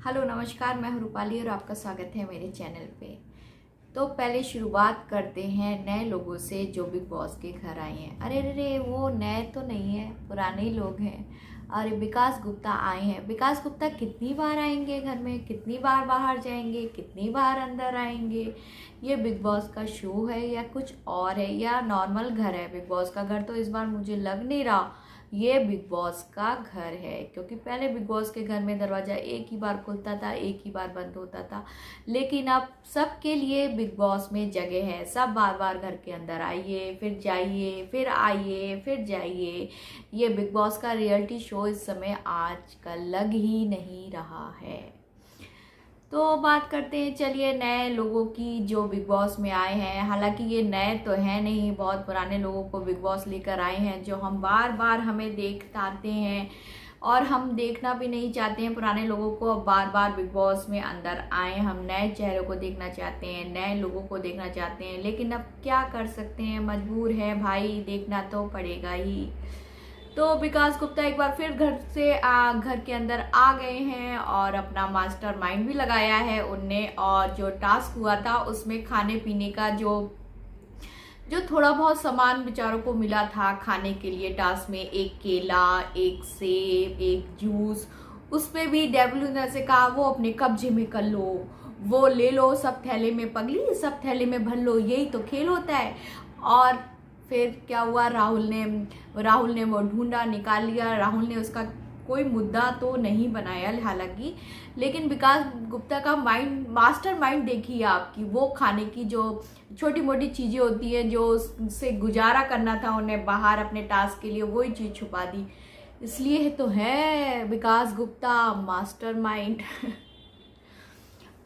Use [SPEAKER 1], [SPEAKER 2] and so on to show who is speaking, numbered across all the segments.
[SPEAKER 1] Hello नमस्कार, मैं हूं रूपाली और आपका स्वागत है मेरे चैनल पे। तो पहले शुरुआत करते हैं नए लोगों से जो बिग बॉस के घर आए हैं। अरे अरे वो नए तो नहीं है, पुराने ही लोग हैं। अरे विकास गुप्ता आए हैं। विकास गुप्ता कितनी बार आएंगे घर में, कितनी बार बाहर जाएंगे, कितनी बार अंदर आएंगे? ये बिग बॉस का शो है या कुछ और है या नॉर्मल घर है? बिग बॉस का घर तो इस बार मुझे लग नहीं रहा ये बिग बॉस का घर है, क्योंकि पहले बिग बॉस के घर में दरवाज़ा एक ही बार खुलता था, एक ही बार बंद होता था। लेकिन अब सबके लिए बिग बॉस में जगह है। सब बार बार घर के अंदर आइए, फिर जाइए, फिर आइए, फिर जाइए। ये बिग बॉस का रियलिटी शो इस समय आजकल लग ही नहीं रहा है। तो बात करते हैं चलिए नए लोगों की जो बिग बॉस में आए हैं। हालांकि ये नए तो हैं नहीं, बहुत पुराने लोगों को बिग बॉस लेकर आए हैं जो हम बार बार हमें देखते आते हैं और हम देखना भी नहीं चाहते हैं पुराने लोगों को। अब बार बार बिग बॉस में अंदर आए, हम नए चेहरों को देखना चाहते हैं, नए लोगों को देखना चाहते हैं। लेकिन अब क्या कर सकते हैं, मजबूर है भाई, देखना तो पड़ेगा ही। तो विकास गुप्ता एक बार फिर घर के अंदर आ गए हैं और अपना मास्टर माइंड भी लगाया है उनने। और जो टास्क हुआ था उसमें खाने पीने का जो जो थोड़ा बहुत सामान बेचारों को मिला था खाने के लिए टास्क में, एक केला, एक सेब, एक जूस, उस पे भी डब्ल्यू ने से कहा वो अपने कब्जे में कर लो, वो ले लो, सब थैले में पगली, सब थैले में भर लो, यही तो खेल होता है। और फिर क्या हुआ, राहुल ने वो ढूंढा, निकाल लिया। राहुल ने उसका कोई मुद्दा तो नहीं बनाया हालांकि, लेकिन विकास गुप्ता का माइंड, मास्टर माइंड देखिए आपकी, वो खाने की जो छोटी मोटी चीजें होती हैं जो उससे गुजारा करना था उन्हें बाहर अपने टास्क के लिए, वही चीज छुपा दी। इसलिए तो है विकास गुप्ता मास्टर माइंड।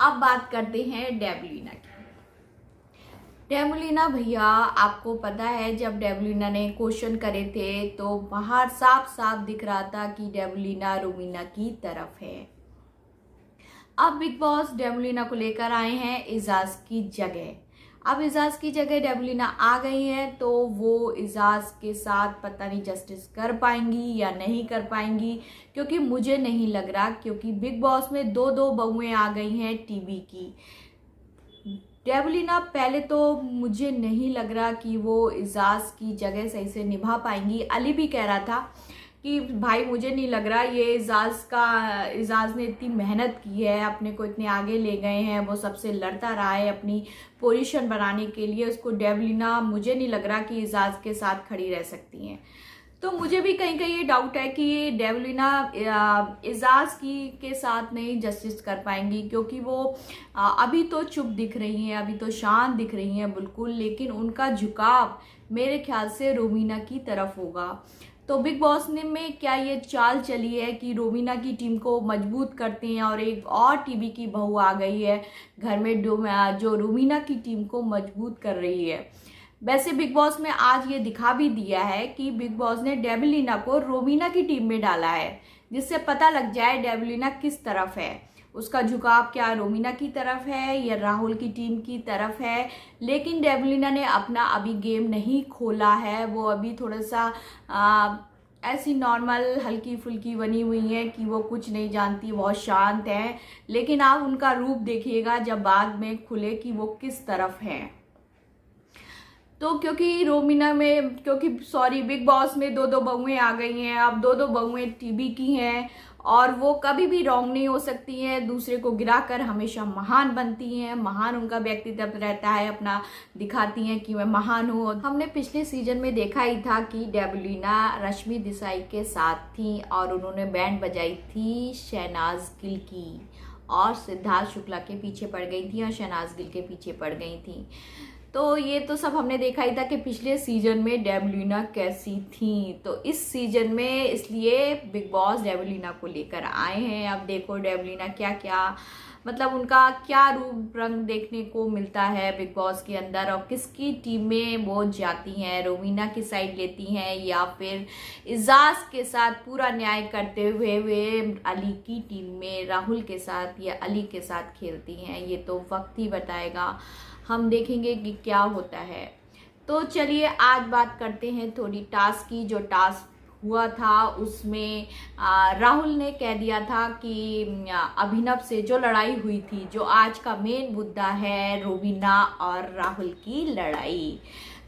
[SPEAKER 1] अब बात करते हैं डेबलिना की। डेबलिना भैया, आपको पता है जब डेबलिना ने क्वेश्चन करे थे तो बाहर साफ साफ दिख रहा था कि डेबलिना रोमिना की तरफ है। अब बिग बॉस डेबलिना को लेकर आए हैं इजाज की जगह। अब इजाज की जगह डेबलिना आ गई है तो वो इजाज के साथ पता नहीं जस्टिस कर पाएंगी या नहीं कर पाएंगी, क्योंकि मुझे नहीं लग रहा, क्योंकि बिग बॉस में दो दो बहुएं आ गई हैं टीवी की। डेबलिना पहले तो मुझे नहीं लग रहा कि वो इजाज की जगह सही से निभा पाएंगी। अली भी कह रहा था कि भाई मुझे नहीं लग रहा, ये इजाज ने इतनी मेहनत की है, अपने को इतने आगे ले गए हैं, वो सबसे लड़ता रहा है अपनी पोजीशन बनाने के लिए, उसको डेबलिना मुझे नहीं लग रहा कि इजाज के साथ खड़ी रह सकती हैं। तो मुझे भी कहीं कहीं ये डाउट है कि डेबलिना इजाज की के साथ नहीं जस्टिस कर पाएंगी, क्योंकि वो अभी तो चुप दिख रही हैं, अभी तो शांत दिख रही हैं बिल्कुल, लेकिन उनका झुकाव मेरे ख्याल से रोमिना की तरफ होगा। तो बिग बॉस ने में क्या ये चाल चली है कि रोमिना की टीम को मजबूत करते हैं और एक और टीवी की बहू आ गई है घर में जो रोमिना की टीम को मजबूत कर रही है। वैसे बिग बॉस में आज ये दिखा भी दिया है कि बिग बॉस ने डेबलिना को रोमिना की टीम में डाला है, जिससे पता लग जाए डेबलिना किस तरफ है, उसका झुकाव क्या रोमिना की तरफ है या राहुल की टीम की तरफ है। लेकिन डेबलिना ने अपना अभी गेम नहीं खोला है, वो अभी थोड़ा सा ऐसी नॉर्मल हल्की फुल्की बनी हुई है कि वो कुछ नहीं जानती, बहुत शांत है। लेकिन आप उनका रूप देखिएगा जब बाद में खुले कि वो किस तरफ है। तो क्योंकि बिग बॉस में दो दो बहुएं आ गई हैं, अब दो दो बहुएं टीवी की हैं और वो कभी भी रॉन्ग नहीं हो सकती हैं, दूसरे को गिराकर हमेशा महान बनती हैं, महान उनका व्यक्तित्व रहता है, अपना दिखाती हैं कि मैं महान हूँ। हमने पिछले सीजन में देखा ही था कि डेबलिना रश्मि देसाई के साथ थी और उन्होंने बैंड बजाई थी शहनाज गिल की, और सिद्धार्थ शुक्ला के पीछे पड़ गई थी और शहनाज गिल के पीछे पड़ गई थी। तो ये तो सब हमने देखा ही था कि पिछले सीजन में डेबलिना कैसी थी। तो इस सीजन में इसलिए बिग बॉस डेबलिना को लेकर आए हैं। अब देखो डेबलिना क्या क्या, मतलब उनका क्या रूप रंग देखने को मिलता है बिग बॉस के अंदर, और किसकी टीम में वो जाती हैं, रोमिना की साइड लेती हैं या फिर इजाज के साथ पूरा न्याय करते हुए वे अली की टीम में राहुल के साथ या अली के साथ खेलती हैं। ये तो वक्त ही बताएगा, हम देखेंगे कि क्या होता है। तो चलिए आज बात करते हैं थोड़ी टास्क की। जो टास्क हुआ था उसमें राहुल ने कह दिया था कि अभिनव से जो लड़ाई हुई थी, जो आज का मेन मुद्दा है रोबीना और राहुल की लड़ाई,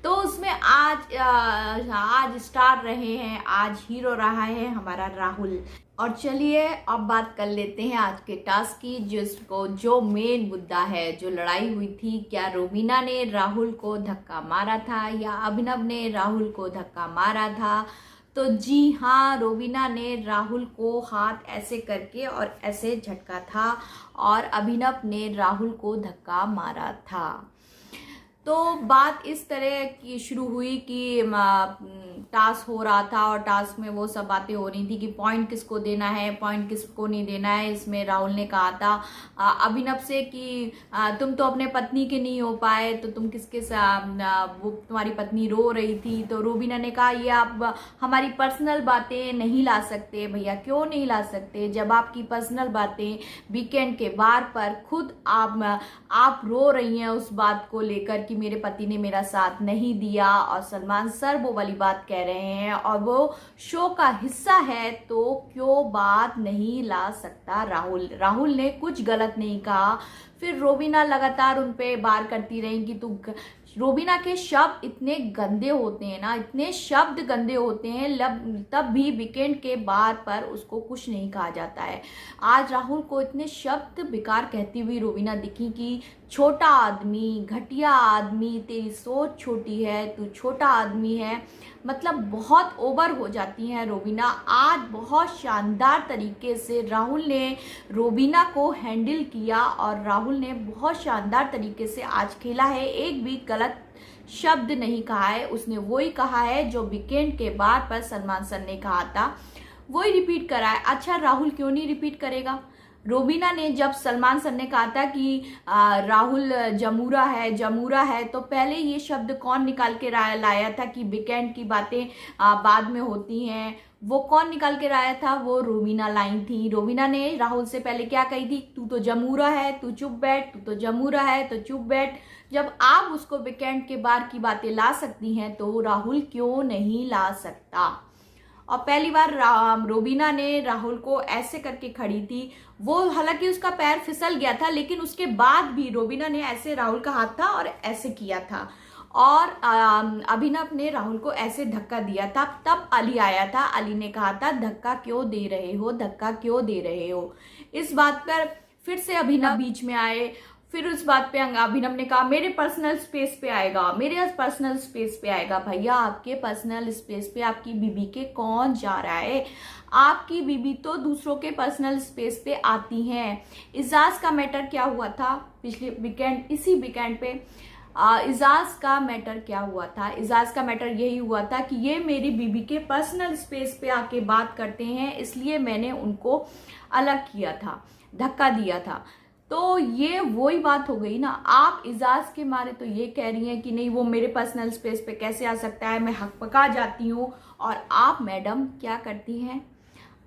[SPEAKER 1] तो उसमें आज स्टार रहे हैं, आज हीरो रहा है हमारा राहुल। और चलिए अब बात कर लेते हैं आज के टास्क की, जिसको जो मेन मुद्दा है, जो लड़ाई हुई थी, क्या रोबीना ने राहुल को धक्का मारा था या अभिनव ने राहुल को धक्का मारा था। तो जी हाँ, रोबीना ने राहुल को हाथ ऐसे करके और ऐसे झटका था और अभिनव ने राहुल को धक्का मारा था। तो बात इस तरह की शुरू हुई कि टास्क हो रहा था और टास्क में वो सब बातें हो रही थी कि पॉइंट किसको देना है, पॉइंट किसको नहीं देना है। इसमें राहुल ने कहा था अभिनव से कि तुम तो अपने पत्नी के नहीं हो पाए, तो तुम किसके साथ, वो तुम्हारी पत्नी रो रही थी। तो रोबीना ने कहा ये आप हमारी पर्सनल बातें नहीं ला सकते भैया। क्यों नहीं ला सकते? जब आपकी पर्सनल बातें वीकेंड के बार पर खुद आप रो रही हैं उस बात को लेकर कि मेरे पति ने मेरा साथ नहीं दिया, और सलमान सर वो वाली बात कह रहे हैं और वो शो का हिस्सा है, तो क्यों बात नहीं ला सकता राहुल ने कुछ गलत नहीं कहा। फिर रोबीना लगातार उन पे बार करती रही कि तू, रोबीना के शब्द इतने गंदे होते हैं ना, इतने शब्द गंदे होते हैं, तब भी वीकेंड के बार पर उसको कुछ नहीं कहा जाता है। आज राहुल को इतने शब्द बेकार कहती हुई रोबीना दिखी कि छोटा आदमी, घटिया आदमी, तेरी सोच छोटी है, तू छोटा आदमी है, मतलब बहुत ओवर हो जाती हैं रोबीना। आज बहुत शानदार तरीके से राहुल ने रोबीना को हैंडल किया और राहुल ने बहुत शानदार तरीके से आज खेला है। एक भी गलत शब्द नहीं कहा है, उसने वही कहा है जो वीकेंड के बाद पर सलमान सर ने कहा था, वही रिपीट करा है। अच्छा, राहुल क्यों नहीं रिपीट करेगा? रोबीना ने जब सलमान सर ने कहा था कि राहुल जमूरा है, तो पहले ये शब्द कौन निकाल के लाया था कि वीकेंड की बातें बाद में होती हैं? वो कौन निकाल के लाया था? वो रोबीना लाई थी। रोबीना ने राहुल से पहले क्या कही थी? तू तो जमूरा है, तू चुप बैठ, तू तो जमूरा है, तो चुप बैठ। जब आप उसको वीकेंड के बाद की बातें ला सकती हैं, तो राहुल क्यों नहीं ला सकता? और पहली बार रोबीना ने राहुल को ऐसे करके खड़ी थी, वो हालांकि उसका पैर फिसल गया था, लेकिन उसके बाद भी रोबीना ने ऐसे राहुल का हाथ था और ऐसे किया था, और अभिनव ने राहुल को ऐसे धक्का दिया था। तब अली आया था, अली ने कहा था धक्का क्यों दे रहे हो, धक्का क्यों दे रहे हो। इस बात पर फिर से अभिनव बीच में आए। फिर उस बात पे अभिनव ने कहा मेरे पर्सनल स्पेस पे आएगा, मेरे पर्सनल स्पेस पे आएगा। भैया, आपके पर्सनल स्पेस पे आपकी बीबी के कौन जा रहा है? आपकी बीबी तो दूसरों के पर्सनल स्पेस पे आती हैं। इजाज का मैटर क्या हुआ था पिछले वीकेंड, इसी वीकेंड पे इजाज का मैटर क्या हुआ था? इजाज का मैटर यही हुआ था कि ये मेरी बीबी के पर्सनल स्पेस पे आके बात करते हैं, इसलिए मैंने उनको अलग किया था, धक्का दिया था। तो ये वही बात हो गई ना। आप इजाज के मारे तो ये कह रही हैं कि नहीं, वो मेरे पर्सनल स्पेस पे कैसे आ सकता है, मैं हक पका जाती हूँ। और आप मैडम क्या करती हैं?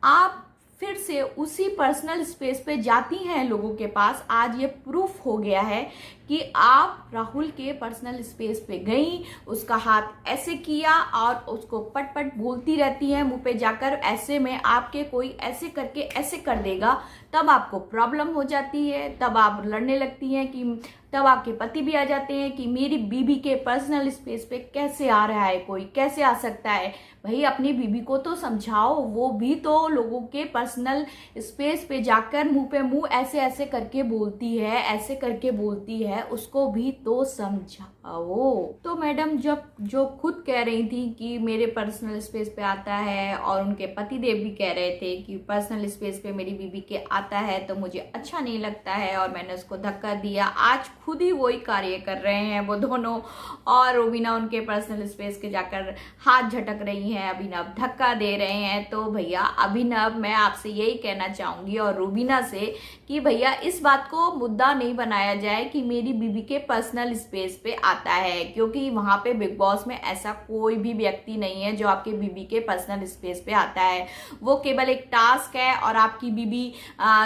[SPEAKER 1] आप फिर से उसी पर्सनल स्पेस पे जाती हैं लोगों के पास। आज ये प्रूफ हो गया है कि आप राहुल के पर्सनल स्पेस पे गई, उसका हाथ ऐसे किया और उसको पट पट बोलती रहती हैं मुंह पे जाकर। ऐसे में आपके कोई ऐसे करके ऐसे कर देगा, तब आपको प्रॉब्लम हो जाती है, तब आप लड़ने लगती हैं कि तब आपके पति भी आ जाते हैं कि मेरी बीबी के पर्सनल स्पेस पे कैसे आ रहा है, कोई कैसे आ सकता है। भाई, अपनी बीबी को तो समझाओ, वो भी तो लोगों के पर्सनल स्पेस पे जाकर मुंह पे मुंह ऐसे ऐसे करके बोलती है, ऐसे करके बोलती है, उसको भी तो समझाओ। तो मैडम जब जो खुद कह रही थी कि मेरे पर्सनल स्पेस पे आता है, और उनके पतिदेव भी कह रहे थे कि पर्सनल स्पेस पे मेरी बीबी के आता है तो मुझे अच्छा नहीं लगता है और मैंने उसको धक्का दिया, आज खुद ही वही कार्य कर रहे हैं वो दोनों। और रोबीना उनके पर्सनल स्पेस के जाकर हाथ झटक रही हैं, अभिनव धक्का दे रहे हैं। तो भैया अभिनव, मैं आपसे यही कहना चाहूंगी और रोबीना से कि भैया इस बात को मुद्दा नहीं बनाया जाए कि मेरी बीबी के पर्सनल स्पेस पे आता है, क्योंकि वहां पे बिग बॉस में ऐसा कोई भी व्यक्ति नहीं है जो आपके बीबी के पर्सनल स्पेस पे आता है। वो केवल एक टास्क है, और आपकी बीबी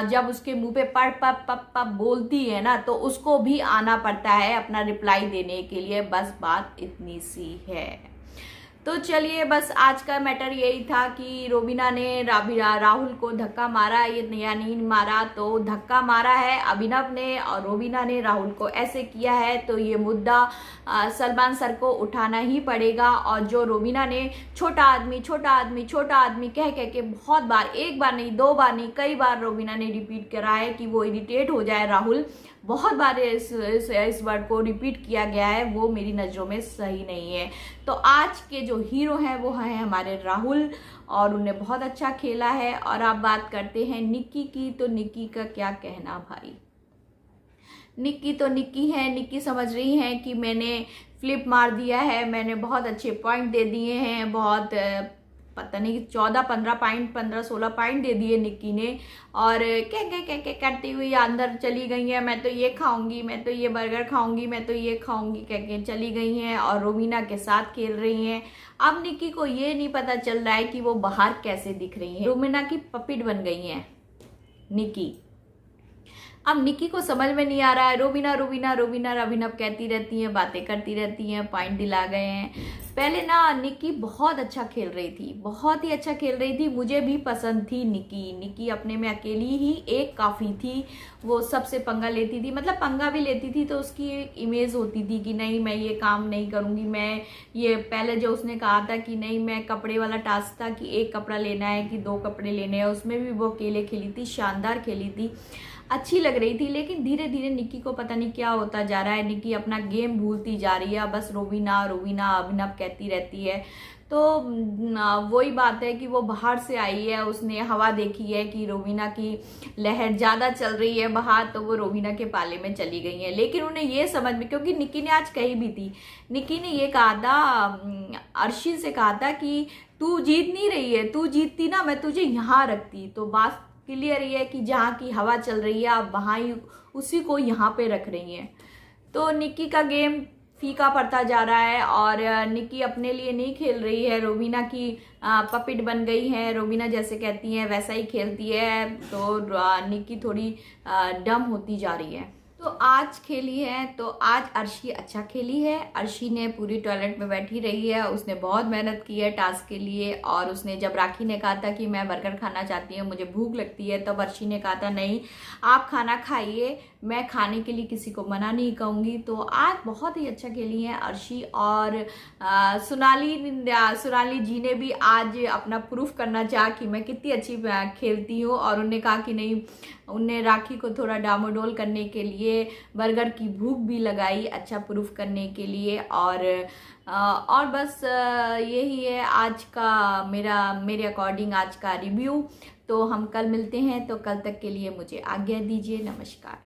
[SPEAKER 1] जब उसके मुंह पे पप पप पप पप बोलती है ना, तो उसको भी आना पड़ता है अपना रिप्लाई देने के लिए। बस बात इतनी सी है। तो चलिए, बस आज का मैटर यही था कि रोबिना ने राहुल को धक्का मारा या नहीं मारा। तो धक्का मारा है अभिनव ने और रोबिना ने राहुल को ऐसे किया है, तो ये मुद्दा सलमान सर को उठाना ही पड़ेगा। और जो रोबिना ने छोटा आदमी छोटा आदमी छोटा आदमी कह के बहुत बार, एक बार नहीं, दो बार नहीं, कई बार रोबिना ने रिपीट करा है कि वो इरिटेट हो जाए राहुल, बहुत बार इस वर्ड को रिपीट किया गया है, वो मेरी नज़रों में सही नहीं है। तो आज के जो हीरो हैं वो हैं हमारे राहुल, और उन्हें बहुत अच्छा खेला है। और आप बात करते हैं निक्की की, तो निक्की का क्या कहना भाई। निक्की तो निक्की है, निक्की समझ रही हैं कि मैंने फ्लिप मार दिया है, मैंने बहुत अच्छे पॉइंट दे दिए हैं, बहुत पता नहीं 15-16 पॉइंट दे दिए निक्की ने। और क्या करती हुई अंदर चली गई है, मैं तो ये खाऊंगी, मैं तो ये बर्गर खाऊंगी, मैं तो ये खाऊंगी कह के चली गई हैं और रोबिना के साथ खेल रही हैं। अब निक्की को ये नहीं पता चल रहा है कि वो बाहर कैसे दिख रही है, रोबिना की पपिट बन गई हैं निक्की। अब निक्की को समझ में नहीं आ रहा है, रोबिना रोबिना रोबिना अभिनव कहती रहती हैं, बातें करती रहती हैं, पॉइंट दिला गए हैं। पहले ना निक्की बहुत अच्छा खेल रही थी, बहुत ही अच्छा खेल रही थी, मुझे भी पसंद थी निक्की अपने में अकेली ही एक काफ़ी थी। वो सबसे पंगा लेती थी, मतलब पंगा भी लेती थी तो उसकी एक इमेज होती थी कि नहीं मैं ये काम नहीं करूँगी, मैं ये पहले जो उसने कहा था कि नहीं, मैं कपड़े वाला टास्क था कि एक कपड़ा लेना है कि 2 कपड़े लेने हैं, उसमें भी वो अकेले खेली थी, शानदार खेली थी, अच्छी लग रही थी। लेकिन धीरे धीरे निक्की को पता नहीं क्या होता जा रहा है, निक्की अपना गेम भूलती जा रही है, बस रोबिना रोबिना अभिनव कहती रहती है। तो वही बात है कि वो बाहर से आई है, उसने हवा देखी है कि रोबिना की लहर ज़्यादा चल रही है बाहर, तो वो रोबिना के पाले में चली गई है। लेकिन उन्हें ये समझ में, क्योंकि निक्की ने आज कही भी थी, निक्की ने ये कहा था, अर्शी से कहा था कि तू जीत नहीं रही है, तू जीतती ना मैं तुझे यहाँ रखती। तो बात क्लियर ये है कि जहाँ की हवा चल रही है आप वहाँ ही उसी को यहाँ पे रख रही हैं। तो निक्की का गेम फीका पड़ता जा रहा है और निक्की अपने लिए नहीं खेल रही है, रोबिना की पपिट बन गई है, रोबिना जैसे कहती है वैसा ही खेलती है। तो निक्की थोड़ी डम होती जा रही है। तो आज खेली है, तो आज अर्शी अच्छा खेली है। अर्शी ने पूरी टॉयलेट में बैठी रही है, उसने बहुत मेहनत की है टास्क के लिए। और उसने जब राखी ने कहा था कि मैं बर्गर खाना चाहती हूँ, मुझे भूख लगती है, तब अर्शी ने कहा था नहीं आप खाना खाइए, मैं खाने के लिए किसी को मना नहीं कहूँगी। तो आज बहुत ही अच्छा खेली है अर्शी। और सोनाली जी ने भी आज अपना प्रूफ करना चाहा कि मैं कितनी अच्छी खेलती हूँ। और उन्होंने कहा कि नहीं, उनने राखी को थोड़ा डामाडोल करने के लिए बर्गर की भूख भी लगाई, अच्छा प्रूफ करने के लिए। और बस यही है आज का मेरे अकॉर्डिंग आज का रिव्यू। तो हम कल मिलते हैं, तो कल तक के लिए मुझे आज्ञा दीजिए, नमस्कार।